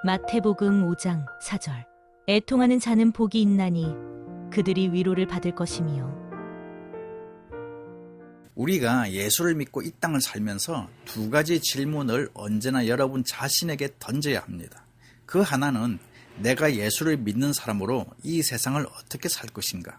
마태복음 5장 4절. 애통하는 자는 복이 있나니 그들이 위로를 받을 것이며. 우리가 예수를 믿고 이 땅을 살면서 두 가지 질문을 언제나 여러분 자신에게 던져야 합니다. 그 하나는 내가 예수를 믿는 사람으로 이 세상을 어떻게 살 것인가?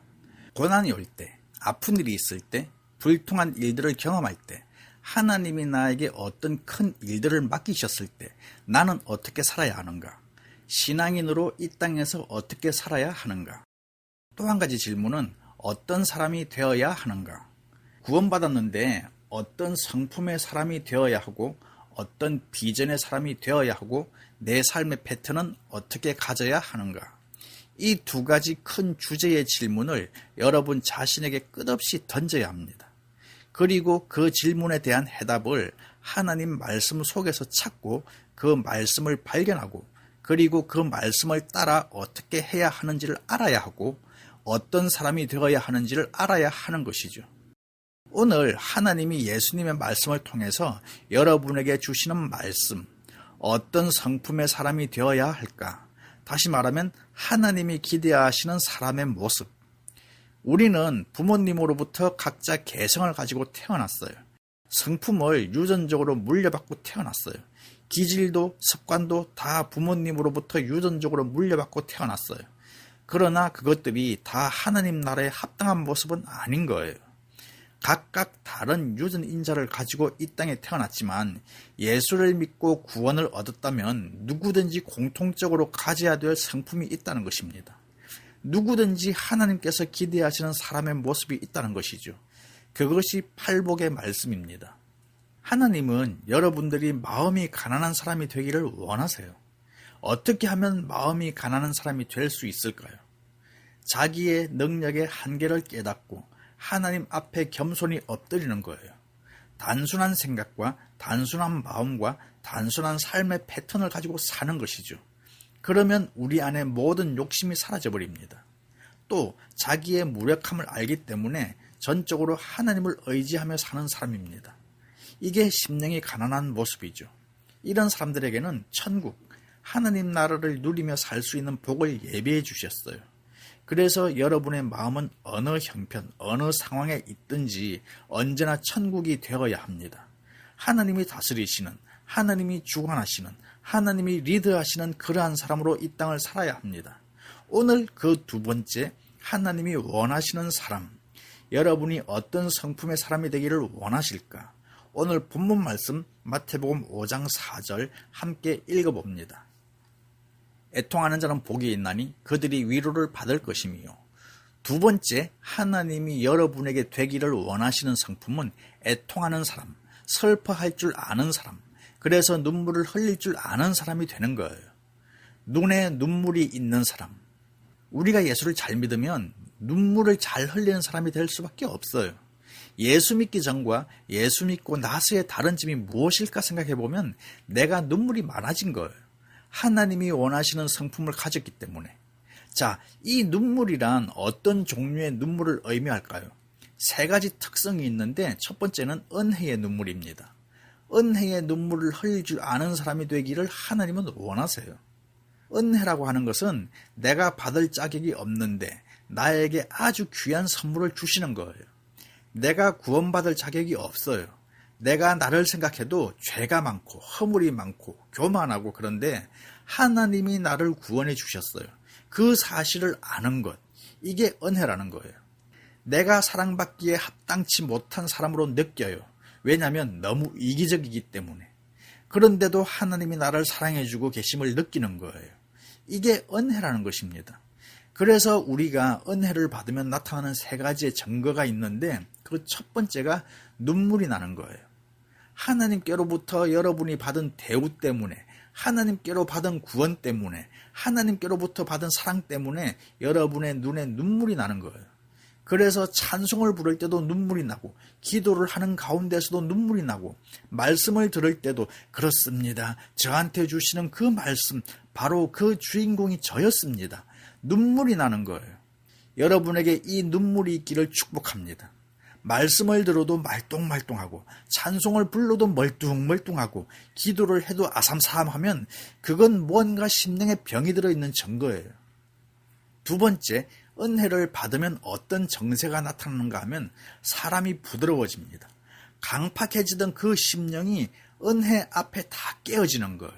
고난이 올 때, 아픈 일이 있을 때, 불통한 일들을 경험할 때, 하나님이 나에게 어떤 큰 일들을 맡기셨을 때 나는 어떻게 살아야 하는가? 신앙인으로 이 땅에서 어떻게 살아야 하는가? 또 한 가지 질문은 어떤 사람이 되어야 하는가? 구원받았는데 어떤 성품의 사람이 되어야 하고 어떤 비전의 사람이 되어야 하고 내 삶의 패턴은 어떻게 가져야 하는가? 이 두 가지 큰 주제의 질문을 여러분 자신에게 끝없이 던져야 합니다. 그리고 그 질문에 대한 해답을 하나님 말씀 속에서 찾고 그 말씀을 발견하고 그리고 그 말씀을 따라 어떻게 해야 하는지를 알아야 하고 어떤 사람이 되어야 하는지를 알아야 하는 것이죠. 오늘 하나님이 예수님의 말씀을 통해서 여러분에게 주시는 말씀, 어떤 성품의 사람이 되어야 할까? 다시 말하면 하나님이 기대하시는 사람의 모습. 우리는 부모님으로부터 각자 개성을 가지고 태어났어요. 성품을 유전적으로 물려받고 태어났어요. 기질도 습관도 다 부모님으로부터 유전적으로 물려받고 태어났어요. 그러나 그것들이 다 하나님 나라에 합당한 모습은 아닌 거예요. 각각 다른 유전 인자를 가지고 이 땅에 태어났지만 예수를 믿고 구원을 얻었다면 누구든지 공통적으로 가져야 될 성품이 있다는 것입니다. 누구든지 하나님께서 기대하시는 사람의 모습이 있다는 것이죠. 그것이 팔복의 말씀입니다. 하나님은 여러분들이 마음이 가난한 사람이 되기를 원하세요. 어떻게 하면 마음이 가난한 사람이 될 수 있을까요? 자기의 능력의 한계를 깨닫고 하나님 앞에 겸손히 엎드리는 거예요. 단순한 생각과 단순한 마음과 단순한 삶의 패턴을 가지고 사는 것이죠. 그러면 우리 안에 모든 욕심이 사라져버립니다. 또 자기의 무력함을 알기 때문에 전적으로 하나님을 의지하며 사는 사람입니다. 이게 심령이 가난한 모습이죠. 이런 사람들에게는 천국, 하나님 나라를 누리며 살 수 있는 복을 예비해 주셨어요. 그래서 여러분의 마음은 어느 형편, 어느 상황에 있든지 언제나 천국이 되어야 합니다. 하나님이 다스리시는, 하나님이 주관하시는, 하나님이 리드하시는 그러한 사람으로 이 땅을 살아야 합니다. 오늘 그 두 번째, 하나님이 원하시는 사람, 여러분이 어떤 성품의 사람이 되기를 원하실까? 오늘 본문 말씀 마태복음 5장 4절 함께 읽어봅니다. 애통하는 자는 복이 있나니 그들이 위로를 받을 것이며. 두 번째, 하나님이 여러분에게 되기를 원하시는 성품은 애통하는 사람, 슬퍼할 줄 아는 사람, 그래서 눈물을 흘릴 줄 아는 사람이 되는 거예요. 눈에 눈물이 있는 사람. 우리가 예수를 잘 믿으면 눈물을 잘 흘리는 사람이 될 수밖에 없어요. 예수 믿기 전과 예수 믿고 나서의 다른 점이 무엇일까 생각해 보면 내가 눈물이 많아진 거예요. 하나님이 원하시는 성품을 가졌기 때문에. 자, 이 눈물이란 어떤 종류의 눈물을 의미할까요? 세 가지 특성이 있는데 첫 번째는 은혜의 눈물입니다. 은혜의 눈물을 흘릴 줄 아는 사람이 되기를 하나님은 원하세요. 은혜라고 하는 것은 내가 받을 자격이 없는데 나에게 아주 귀한 선물을 주시는 거예요. 내가 구원받을 자격이 없어요. 내가 나를 생각해도 죄가 많고 허물이 많고 교만하고 그런데 하나님이 나를 구원해 주셨어요. 그 사실을 아는 것, 이게 은혜라는 거예요. 내가 사랑받기에 합당치 못한 사람으로 느껴요. 왜냐하면 너무 이기적이기 때문에. 그런데도 하나님이 나를 사랑해주고 계심을 느끼는 거예요. 이게 은혜라는 것입니다. 그래서 우리가 은혜를 받으면 나타나는 세 가지의 증거가 있는데 그 첫 번째가 눈물이 나는 거예요. 하나님께로부터 여러분이 받은 대우 때문에, 하나님께로 받은 구원 때문에, 하나님께로부터 받은 사랑 때문에 여러분의 눈에 눈물이 나는 거예요. 그래서 찬송을 부를 때도 눈물이 나고 기도를 하는 가운데서도 눈물이 나고 말씀을 들을 때도 그렇습니다. 저한테 주시는 그 말씀, 바로 그 주인공이 저였습니다. 눈물이 나는 거예요. 여러분에게 이 눈물이 있기를 축복합니다. 말씀을 들어도 말똥말똥하고 찬송을 불러도 멀뚱멀뚱하고 기도를 해도 아삼삼하면 그건 뭔가 심령에 병이 들어있는 증거예요. 두 번째, 은혜를 받으면 어떤 정세가 나타나는가 하면 사람이 부드러워집니다. 강팍해지던 그 심령이 은혜 앞에 다 깨어지는 거예요.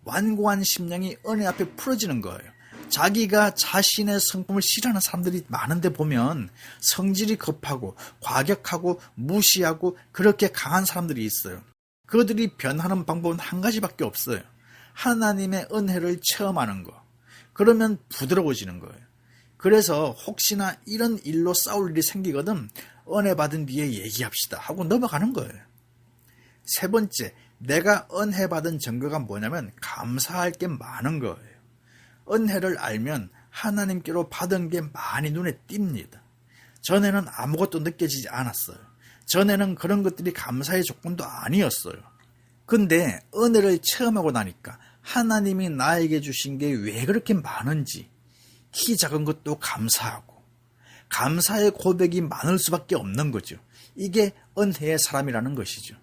완고한 심령이 은혜 앞에 풀어지는 거예요. 자기가 자신의 성품을 싫어하는 사람들이 많은데 보면 성질이 급하고 과격하고 무시하고 그렇게 강한 사람들이 있어요. 그들이 변하는 방법은 한 가지밖에 없어요. 하나님의 은혜를 체험하는 거. 그러면 부드러워지는 거예요. 그래서 혹시나 이런 일로 싸울 일이 생기거든 은혜 받은 뒤에 얘기합시다 하고 넘어가는 거예요. 세 번째, 내가 은혜 받은 증거가 뭐냐면 감사할 게 많은 거예요. 은혜를 알면 하나님께로 받은 게 많이 눈에 띕니다. 전에는 아무것도 느껴지지 않았어요. 전에는 그런 것들이 감사의 조건도 아니었어요. 근데 은혜를 체험하고 나니까 하나님이 나에게 주신 게 왜 그렇게 많은지 키 작은 것도 감사하고 감사의 고백이 많을 수밖에 없는 거죠. 이게 은혜의 사람이라는 것이죠.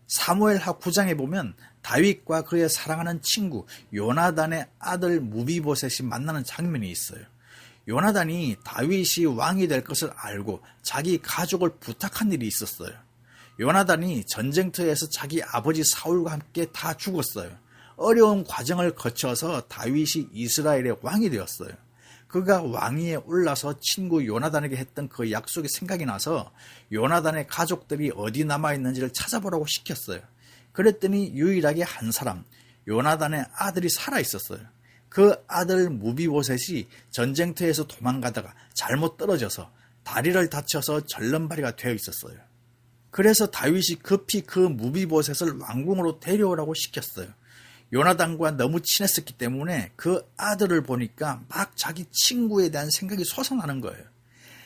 사무엘하 9장에 보면 다윗과 그의 사랑하는 친구 요나단의 아들 무비보셋이 만나는 장면이 있어요. 요나단이 다윗이 왕이 될 것을 알고 자기 가족을 부탁한 일이 있었어요. 요나단이 전쟁터에서 자기 아버지 사울과 함께 다 죽었어요. 어려운 과정을 거쳐서 다윗이 이스라엘의 왕이 되었어요. 그가 왕위에 올라서 친구 요나단에게 했던 그 약속이 생각이 나서 요나단의 가족들이 어디 남아있는지를 찾아보라고 시켰어요. 그랬더니 유일하게 한 사람, 요나단의 아들이 살아있었어요. 그 아들 무비보셋이 전쟁터에서 도망가다가 잘못 떨어져서 다리를 다쳐서 절름발이가 되어 있었어요. 그래서 다윗이 급히 그 무비보셋을 왕궁으로 데려오라고 시켰어요. 요나단과 너무 친했었기 때문에 그 아들을 보니까 막 자기 친구에 대한 생각이 솟아나는 거예요.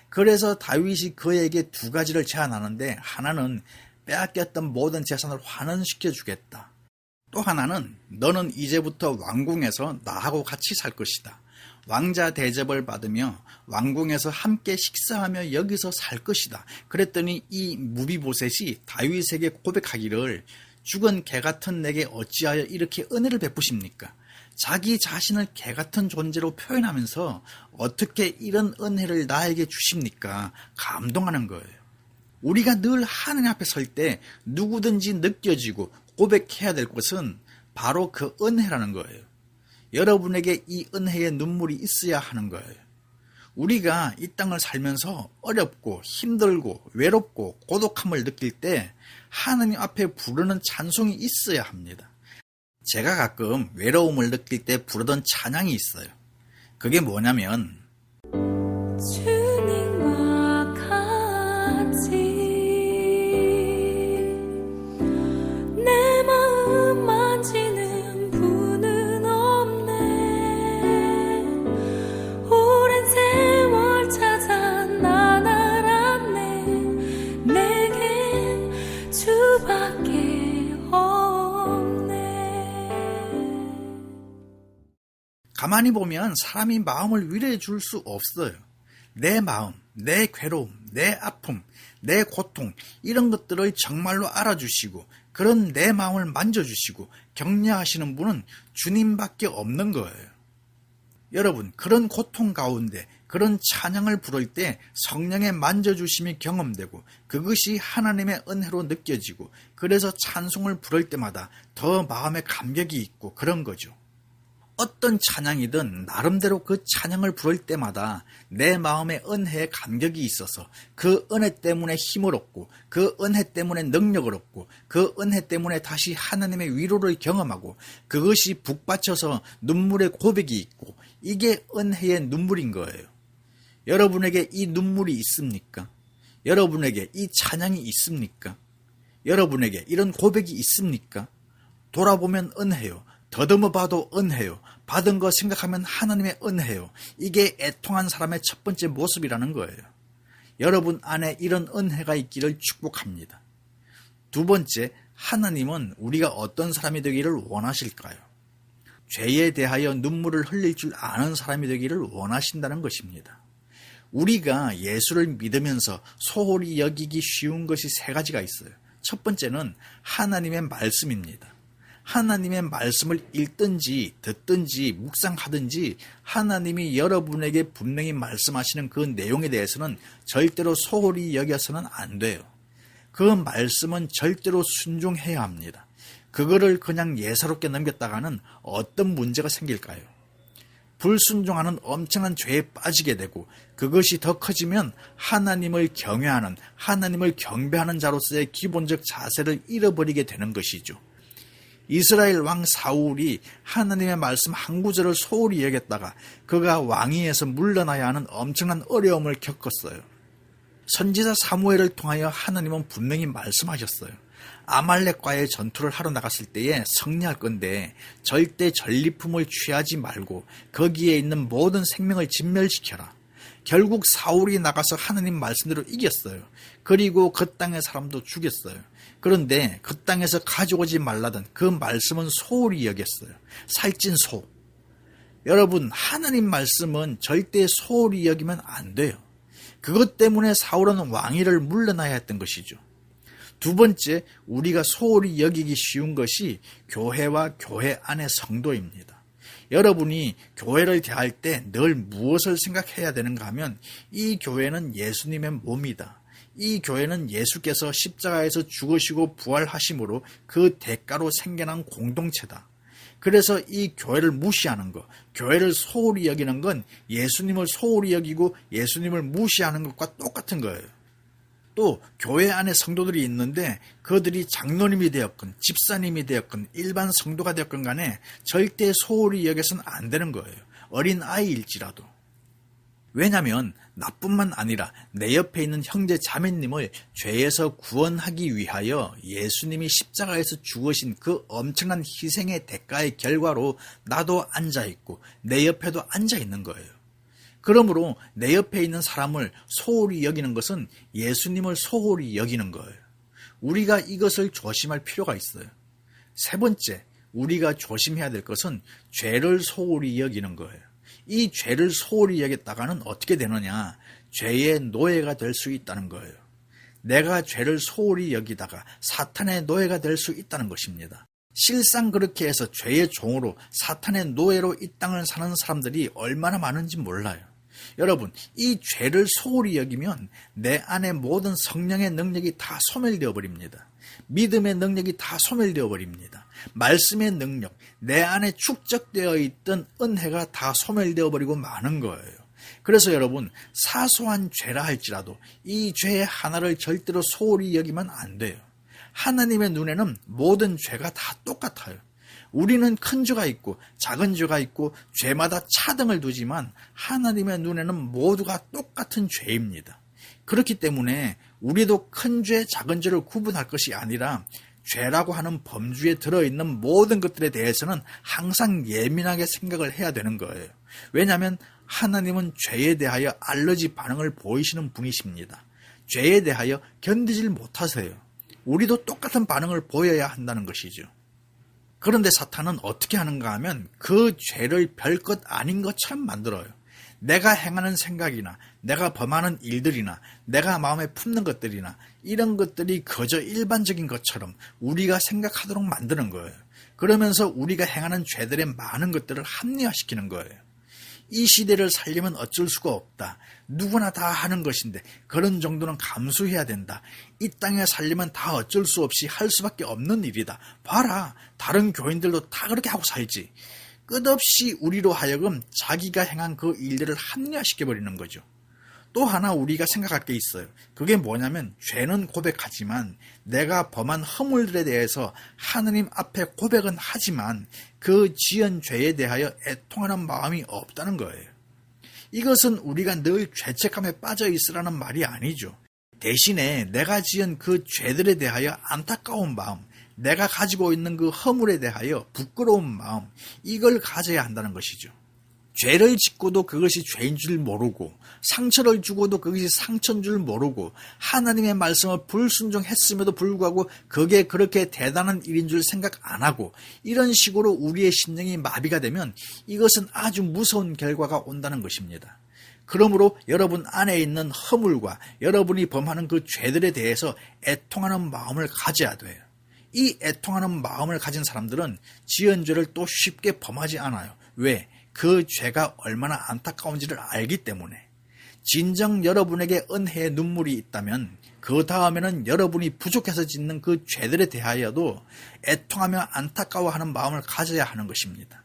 그래서 다윗이 그에게 두 가지를 제안하는데 하나는 빼앗겼던 모든 재산을 환원시켜 주겠다. 또 하나는 너는 이제부터 왕궁에서 나하고 같이 살 것이다. 왕자 대접을 받으며 왕궁에서 함께 식사하며 여기서 살 것이다. 그랬더니 이 무비보셋이 다윗에게 고백하기를 죽은 개 같은 내게 어찌하여 이렇게 은혜를 베푸십니까? 자기 자신을 개 같은 존재로 표현하면서 어떻게 이런 은혜를 나에게 주십니까? 감동하는 거예요. 우리가 늘 하나님 앞에 설 때 누구든지 느껴지고 고백해야 될 것은 바로 그 은혜라는 거예요. 여러분에게 이 은혜의 눈물이 있어야 하는 거예요. 우리가 이 땅을 살면서 어렵고 힘들고 외롭고 고독함을 느낄 때 하나님 앞에 부르는 찬송이 있어야 합니다. 제가 가끔 외로움을 느낄 때 부르던 찬양이 있어요. 그게 뭐냐면 주님과 같이 내 마음 만지는 분은 없네. 오랜 세월 찾아 난 알았네. 내게 주밖에 없네. 가만히 보면 사람이 마음을 위로해 줄 수 없어요. 내 마음, 내 괴로움, 내 아픔, 내 고통 이런 것들을 정말로 알아주시고 그런 내 마음을 만져주시고 격려하시는 분은 주님밖에 없는 거예요. 여러분, 그런 고통 가운데 그런 찬양을 부를 때 성령의 만져주심이 경험되고 그것이 하나님의 은혜로 느껴지고 그래서 찬송을 부를 때마다 더 마음에 감격이 있고 그런 거죠. 어떤 찬양이든 나름대로 그 찬양을 부를 때마다 내 마음에 은혜의 감격이 있어서 그 은혜 때문에 힘을 얻고 그 은혜 때문에 능력을 얻고 그 은혜 때문에 다시 하나님의 위로를 경험하고 그것이 북받쳐서 눈물의 고백이 있고 이게 은혜의 눈물인 거예요. 여러분에게 이 눈물이 있습니까? 여러분에게 이 찬양이 있습니까? 여러분에게 이런 고백이 있습니까? 돌아보면 은혜요. 더듬어 봐도 은혜요. 받은 거 생각하면 하나님의 은혜요. 이게 애통한 사람의 첫 번째 모습이라는 거예요. 여러분 안에 이런 은혜가 있기를 축복합니다. 두 번째, 하나님은 우리가 어떤 사람이 되기를 원하실까요? 죄에 대하여 눈물을 흘릴 줄 아는 사람이 되기를 원하신다는 것입니다. 우리가 예수를 믿으면서 소홀히 여기기 쉬운 것이 세 가지가 있어요. 첫 번째는 하나님의 말씀입니다. 하나님의 말씀을 읽든지 듣든지 묵상하든지 하나님이 여러분에게 분명히 말씀하시는 그 내용에 대해서는 절대로 소홀히 여겨서는 안 돼요. 그 말씀은 절대로 순종해야 합니다. 그거를 그냥 예사롭게 넘겼다가는 어떤 문제가 생길까요? 불순종하는 엄청난 죄에 빠지게 되고 그것이 더 커지면 하나님을 경외하는, 하나님을 경배하는 자로서의 기본적 자세를 잃어버리게 되는 것이죠. 이스라엘 왕 사울이 하나님의 말씀 한 구절을 소홀히 여겼다가 그가 왕위에서 물러나야 하는 엄청난 어려움을 겪었어요. 선지자 사무엘을 통하여 하나님은 분명히 말씀하셨어요. 아말렉과의 전투를 하러 나갔을 때에 승리할 건데 절대 전리품을 취하지 말고 거기에 있는 모든 생명을 진멸시켜라. 결국 사울이 나가서 하나님 말씀대로 이겼어요. 그리고 그 땅의 사람도 죽였어요. 그런데 그 땅에서 가져오지 말라던 그 말씀은 소홀히 여겼어요. 살찐 소. 여러분, 하나님 말씀은 절대 소홀히 여기면 안 돼요. 그것 때문에 사울은 왕위를 물러나야 했던 것이죠. 두 번째, 우리가 소홀히 여기기 쉬운 것이 교회와 교회 안의 성도입니다. 여러분이 교회를 대할 때 늘 무엇을 생각해야 되는가 하면 이 교회는 예수님의 몸이다. 이 교회는 예수께서 십자가에서 죽으시고 부활하심으로 그 대가로 생겨난 공동체다. 그래서 이 교회를 무시하는 것, 교회를 소홀히 여기는 건 예수님을 소홀히 여기고 예수님을 무시하는 것과 똑같은 거예요. 또 교회 안에 성도들이 있는데 그들이 장로님이 되었건 집사님이 되었건 일반 성도가 되었건 간에 절대 소홀히 여겨서는 안 되는 거예요. 어린 아이일지라도. 왜냐하면 나뿐만 아니라 내 옆에 있는 형제 자매님을 죄에서 구원하기 위하여 예수님이 십자가에서 죽으신 그 엄청난 희생의 대가의 결과로 나도 앉아있고 내 옆에도 앉아있는 거예요. 그러므로 내 옆에 있는 사람을 소홀히 여기는 것은 예수님을 소홀히 여기는 거예요. 우리가 이것을 조심할 필요가 있어요. 세 번째, 우리가 조심해야 될 것은 죄를 소홀히 여기는 거예요. 이 죄를 소홀히 여겼다가는 어떻게 되느냐? 죄의 노예가 될 수 있다는 거예요. 내가 죄를 소홀히 여기다가 사탄의 노예가 될 수 있다는 것입니다. 실상 그렇게 해서 죄의 종으로 사탄의 노예로 이 땅을 사는 사람들이 얼마나 많은지 몰라요. 여러분, 이 죄를 소홀히 여기면 내 안에 모든 성령의 능력이 다 소멸되어 버립니다. 믿음의 능력이 다 소멸되어 버립니다. 말씀의 능력, 내 안에 축적되어 있던 은혜가 다 소멸되어 버리고 마는 거예요. 그래서 여러분, 사소한 죄라 할지라도 이 죄의 하나를 절대로 소홀히 여기면 안 돼요. 하나님의 눈에는 모든 죄가 다 똑같아요. 우리는 큰 죄가 있고 작은 죄가 있고 죄마다 차등을 두지만 하나님의 눈에는 모두가 똑같은 죄입니다. 그렇기 때문에 우리도 큰 죄, 작은 죄를 구분할 것이 아니라 죄라고 하는 범주에 들어있는 모든 것들에 대해서는 항상 예민하게 생각을 해야 되는 거예요. 왜냐하면 하나님은 죄에 대하여 알러지 반응을 보이시는 분이십니다. 죄에 대하여 견디질 못하세요. 우리도 똑같은 반응을 보여야 한다는 것이죠. 그런데 사탄은 어떻게 하는가 하면 그 죄를 별것 아닌 것처럼 만들어요. 내가 행하는 생각이나 내가 범하는 일들이나 내가 마음에 품는 것들이나 이런 것들이 그저 일반적인 것처럼 우리가 생각하도록 만드는 거예요. 그러면서 우리가 행하는 죄들의 많은 것들을 합리화시키는 거예요. 이 시대를 살려면 어쩔 수가 없다. 누구나 다 하는 것인데 그런 정도는 감수해야 된다. 이 땅에 살려면 다 어쩔 수 없이 할 수밖에 없는 일이다. 봐라, 다른 교인들도 다 그렇게 하고 살지. 끝없이 우리로 하여금 자기가 행한 그 일들을 합리화시켜버리는 거죠. 또 하나 우리가 생각할 게 있어요. 그게 뭐냐면 죄는 고백하지만 내가 범한 허물들에 대해서 하나님 앞에 고백은 하지만 그 지은 죄에 대하여 애통하는 마음이 없다는 거예요. 이것은 우리가 늘 죄책감에 빠져 있으라는 말이 아니죠. 대신에 내가 지은 그 죄들에 대하여 안타까운 마음, 내가 가지고 있는 그 허물에 대하여 부끄러운 마음, 이걸 가져야 한다는 것이죠. 죄를 짓고도 그것이 죄인 줄 모르고 상처를 주고도 그것이 상처인 줄 모르고 하나님의 말씀을 불순종했음에도 불구하고 그게 그렇게 대단한 일인 줄 생각 안 하고 이런 식으로 우리의 심령이 마비가 되면 이것은 아주 무서운 결과가 온다는 것입니다. 그러므로 여러분 안에 있는 허물과 여러분이 범하는 그 죄들에 대해서 애통하는 마음을 가져야 돼요. 이 애통하는 마음을 가진 사람들은 지은 죄를 또 쉽게 범하지 않아요. 왜? 그 죄가 얼마나 안타까운지를 알기 때문에. 진정 여러분에게 은혜의 눈물이 있다면 그 다음에는 여러분이 부족해서 짓는 그 죄들에 대하여도 애통하며 안타까워하는 마음을 가져야 하는 것입니다.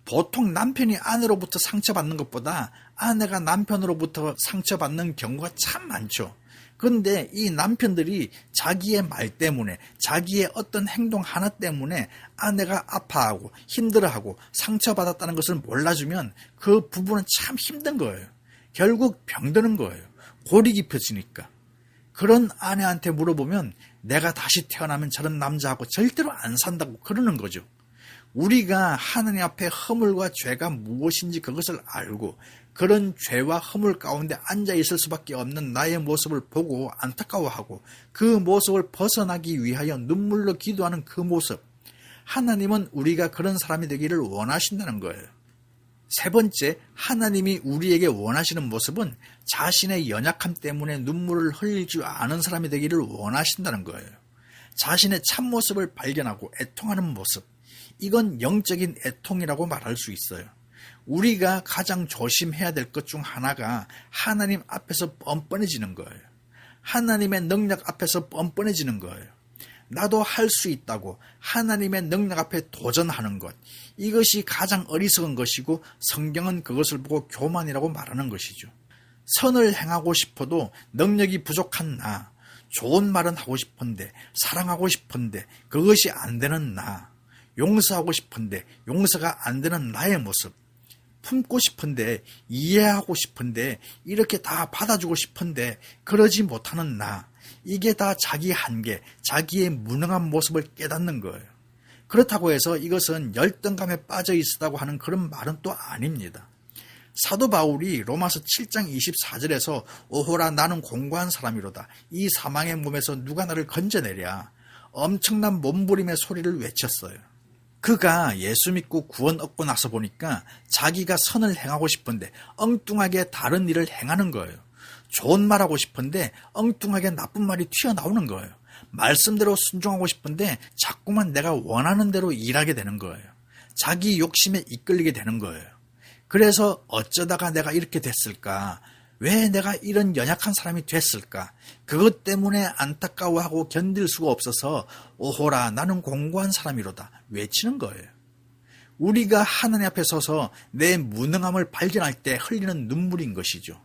보통 남편이 아내로부터 상처받는 것보다 아내가 남편으로부터 상처받는 경우가 참 많죠. 그런데 이 남편들이 자기의 말 때문에, 자기의 어떤 행동 하나 때문에 아내가 아파하고 힘들어하고 상처받았다는 것을 몰라주면 그 부부는 참 힘든 거예요. 결국 병드는 거예요. 골이 깊어지니까. 그런 아내한테 물어보면 내가 다시 태어나면 저런 남자하고 절대로 안 산다고 그러는 거죠. 우리가 하느님 앞에 허물과 죄가 무엇인지 그것을 알고 그런 죄와 허물 가운데 앉아 있을 수밖에 없는 나의 모습을 보고 안타까워하고 그 모습을 벗어나기 위하여 눈물로 기도하는 그 모습, 하나님은 우리가 그런 사람이 되기를 원하신다는 거예요. 세 번째, 하나님이 우리에게 원하시는 모습은 자신의 연약함 때문에 눈물을 흘릴 줄 아는 사람이 되기를 원하신다는 거예요. 자신의 참모습을 발견하고 애통하는 모습, 이건 영적인 애통이라고 말할 수 있어요. 우리가 가장 조심해야 될 것 중 하나가 하나님 앞에서 뻔뻔해지는 거예요. 하나님의 능력 앞에서 뻔뻔해지는 거예요. 나도 할 수 있다고 하나님의 능력 앞에 도전하는 것, 이것이 가장 어리석은 것이고 성경은 그것을 보고 교만이라고 말하는 것이죠. 선을 행하고 싶어도 능력이 부족한 나, 좋은 말은 하고 싶은데 사랑하고 싶은데 그것이 안 되는 나, 용서하고 싶은데 용서가 안 되는 나의 모습, 품고 싶은데 이해하고 싶은데 이렇게 다 받아주고 싶은데 그러지 못하는 나, 이게 다 자기 한계, 자기의 무능한 모습을 깨닫는 거예요. 그렇다고 해서 이것은 열등감에 빠져 있다고 하는 그런 말은 또 아닙니다. 사도 바울이 로마서 7장 24절에서 오호라 나는 공고한 사람이로다. 이 사망의 몸에서 누가 나를 건져내랴. 엄청난 몸부림의 소리를 외쳤어요. 그가 예수 믿고 구원 얻고 나서 보니까 자기가 선을 행하고 싶은데 엉뚱하게 다른 일을 행하는 거예요. 좋은 말하고 싶은데 엉뚱하게 나쁜 말이 튀어나오는 거예요. 말씀대로 순종하고 싶은데 자꾸만 내가 원하는 대로 일하게 되는 거예요. 자기 욕심에 이끌리게 되는 거예요. 그래서 어쩌다가 내가 이렇게 됐을까? 왜 내가 이런 연약한 사람이 됐을까? 그것 때문에 안타까워하고 견딜 수가 없어서 오호라 나는 공고한 사람이로다 외치는 거예요. 우리가 하나님 앞에 서서 내 무능함을 발견할 때 흘리는 눈물인 것이죠.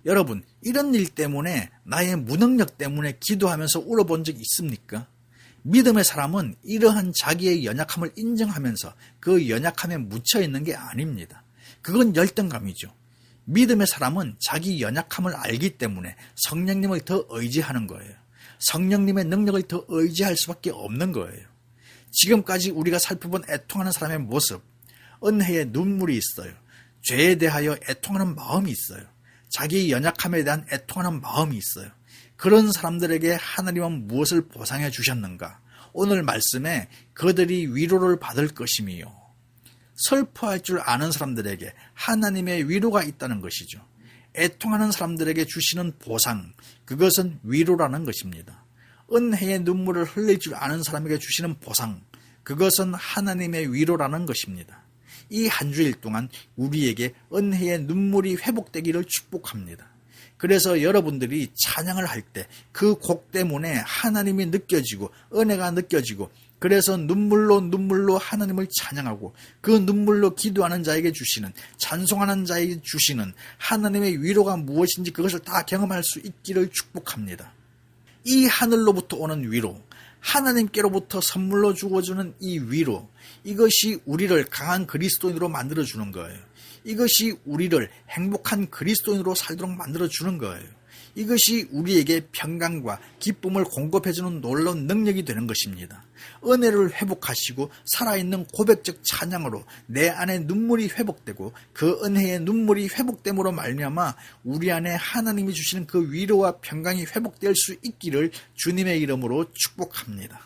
여러분, 이런 일 때문에 나의 무능력 때문에 기도하면서 울어본 적 있습니까? 믿음의 사람은 이러한 자기의 연약함을 인정하면서 그 연약함에 묻혀있는 게 아닙니다. 그건 열등감이죠. 믿음의 사람은 자기 연약함을 알기 때문에 성령님을 더 의지하는 거예요. 성령님의 능력을 더 의지할 수밖에 없는 거예요. 지금까지 우리가 살펴본 애통하는 사람의 모습, 은혜의 눈물이 있어요. 죄에 대하여 애통하는 마음이 있어요. 자기 연약함에 대한 애통하는 마음이 있어요. 그런 사람들에게 하나님은 무엇을 보상해 주셨는가? 오늘 말씀에 그들이 위로를 받을 것이며 슬퍼할 줄 아는 사람들에게 하나님의 위로가 있다는 것이죠. 애통하는 사람들에게 주시는 보상, 그것은 위로라는 것입니다. 은혜의 눈물을 흘릴 줄 아는 사람에게 주시는 보상, 그것은 하나님의 위로라는 것입니다. 이 한 주일 동안 우리에게 은혜의 눈물이 회복되기를 축복합니다. 그래서 여러분들이 찬양을 할 때 그 곡 때문에 하나님이 느껴지고 은혜가 느껴지고 그래서 눈물로 하나님을 찬양하고 그 눈물로 기도하는 자에게 주시는, 찬송하는 자에게 주시는 하나님의 위로가 무엇인지 그것을 다 경험할 수 있기를 축복합니다. 이 하늘로부터 오는 위로, 하나님께로부터 선물로 주어주는 이 위로, 이것이 우리를 강한 그리스도인으로 만들어주는 거예요. 이것이 우리를 행복한 그리스도인으로 살도록 만들어주는 거예요. 이것이 우리에게 평강과 기쁨을 공급해주는 놀라운 능력이 되는 것입니다. 은혜를 회복하시고 살아있는 고백적 찬양으로 내 안에 눈물이 회복되고 그 은혜의 눈물이 회복됨으로 말미암아 우리 안에 하나님이 주시는 그 위로와 평강이 회복될 수 있기를 주님의 이름으로 축복합니다.